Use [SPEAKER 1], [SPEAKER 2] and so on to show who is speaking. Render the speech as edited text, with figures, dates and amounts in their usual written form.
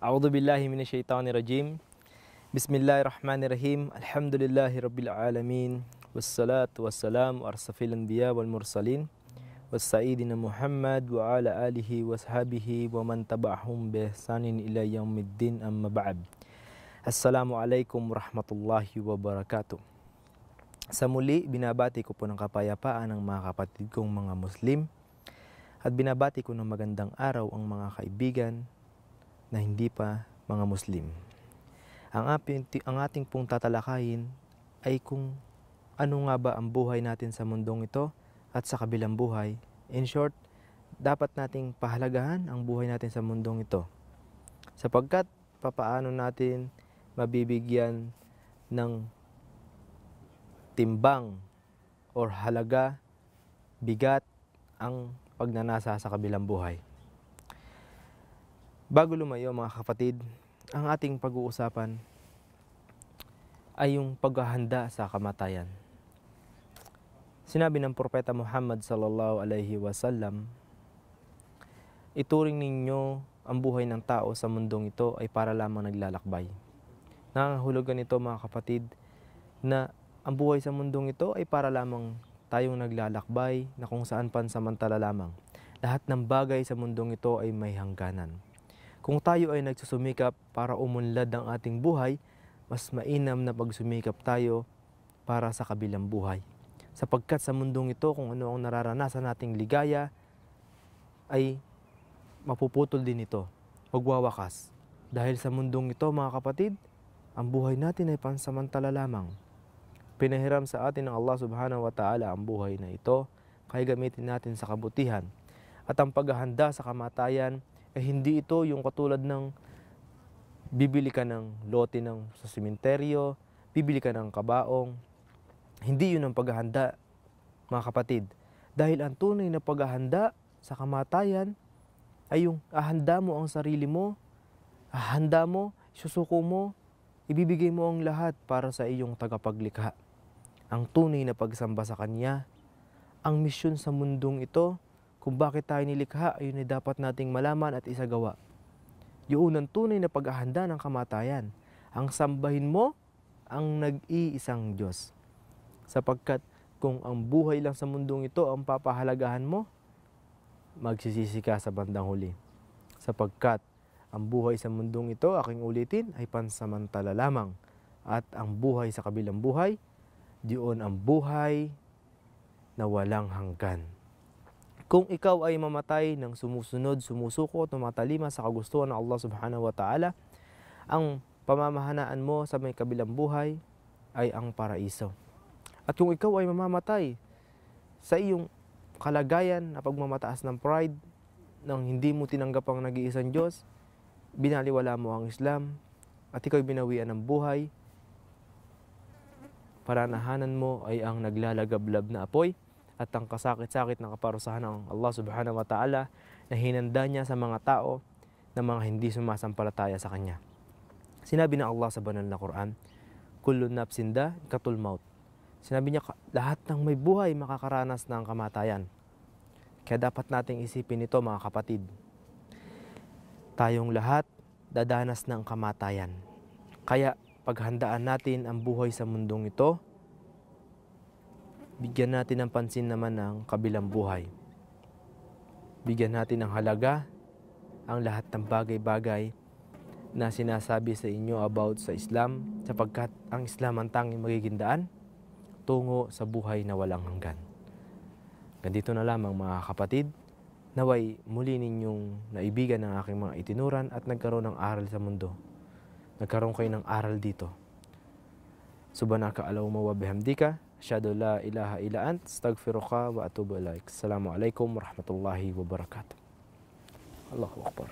[SPEAKER 1] A'udzu billahi minasyaitonir rajim. Bismillahirrahmanirrahim. Alhamdulillahi rabbil alamin. Wassalatu wassalamu ala asrafil anbiya wal mursalin. Sayyidina Muhammad wa ala alihi wa sahbihi wa man tabi'ahum bi ihsanin ila yaumiddin, amma ba'd. Assalamualaikum warahmatullahi wabarakatuh. Sa muli, binabati ko po ng kapayapaan ang mga kapatid kong mga Muslim at binabati ko ng magandang araw ang mga kaibigan na hindi pa mga Muslim. Ang ating pong tatalakayin ay kung ano nga ba ang buhay natin sa mundong ito at sa kabilang buhay. In short, dapat nating pahalagahan ang buhay natin sa mundong ito. Sapagkat papaano natin mabibigyan ng timbang or halaga, bigat ang pagnanasa sa kabilang buhay. Bago lumayo mga kapatid, ang ating pag-uusapan ay yung paghahanda sa kamatayan. Sinabi ng Propeta Muhammad sallallahu alaihi wasallam, ituring ninyo ang buhay ng tao sa mundong ito ay para lamang naglalakbay. Nangangahulugan nito mga kapatid na ang buhay sa mundong ito ay para lamang tayong naglalakbay na kung saan pansamantala lamang. Lahat ng bagay sa mundong ito ay may hangganan. Kung tayo ay nagsusumikap para umunlad ang ating buhay, mas mainam na pagsumikap tayo para sa kabilang buhay. Sapagkat sa mundong ito, kung ano ang nararanasan nating ligaya, ay mapuputol din ito, magwawakas. Dahil sa mundong ito mga kapatid, ang buhay natin ay pansamantala lamang. Pinahiram sa atin ng Allah subhanahu wa ta'ala ang buhay na ito, kaya gamitin natin sa kabutihan. At ang paghahanda sa kamatayan, hindi ito yung katulad ng bibili ka ng lote sa sementeryo, bibili ka ng kabaong. Hindi yun ang paghahanda mga kapatid. Dahil ang tunay na paghahanda sa kamatayan ay yung ahanda mo ang sarili mo, ahanda mo, susuko mo, ibibigay mo ang lahat para sa iyong tagapaglikha. Ang tunay na pagsamba sa Kanya, ang misyon sa mundong ito, kung bakit tayo nilikha, ayun ay dapat nating malaman at isagawa. Yun ang tunay na paghahanda ng kamatayan. Ang sambahin mo ang nag-iisang Diyos. Sapagkat kung ang buhay lang sa mundong ito ang papahalagahan mo, magsisisi ka sa bandang huli. Sapagkat ang buhay sa mundong ito, aking ulitin, ay pansamantala lamang. At ang buhay sa kabilang buhay, diyon ang buhay na walang hanggan. Kung ikaw ay mamatay ng sumusunod, sumusuko, tumatalima sa kagustuhan ng Allah subhanahu wa ta'ala, ang pamamahanaan mo sa may kabilang buhay ay ang paraiso. At kung ikaw ay mamamatay sa iyong kalagayan na pagmamataas ng pride, nang hindi mo tinanggap ang nag-iisang Diyos, binaliwala mo ang Islam, at ikaw ay binawian ng buhay, paranahanan mo ay ang naglalagablab na apoy at ang kasakit-sakit na kaparusahan ng Allah subhanahu wa ta'ala na hinanda niya sa mga tao na mga hindi sumasampalataya sa Kanya. Sinabi ng Allah sa banal na Quran, kullu nafsin dha'iqatul maut. Sinabi niya, lahat ng may buhay makakaranas ng kamatayan. Kaya dapat nating isipin ito mga kapatid. Tayong lahat dadanas ng kamatayan. Kaya paghandaan natin ang buhay sa mundong ito, bigyan natin ng pansin naman ng kabilang buhay. Bigyan natin ng halaga ang lahat ng bagay-bagay na sinasabi sa inyo about sa Islam, sapagkat ang Islam ang tanging magiging daan tungo sa buhay na walang hanggan. Ganito na lamang mga kapatid, naway muli ninyong naibigan ng aking mga itinuran at nagkaroon ng aral sa mundo. Nagkaroon kayo ng aral dito. Subhanaka Allahumma wa bihamdika, asyhadu la ilaha illa ant, astaghfiruka wa atubu ilaik. Assalamualaikum warahmatullahi wabarakatuh. Allahu akbar.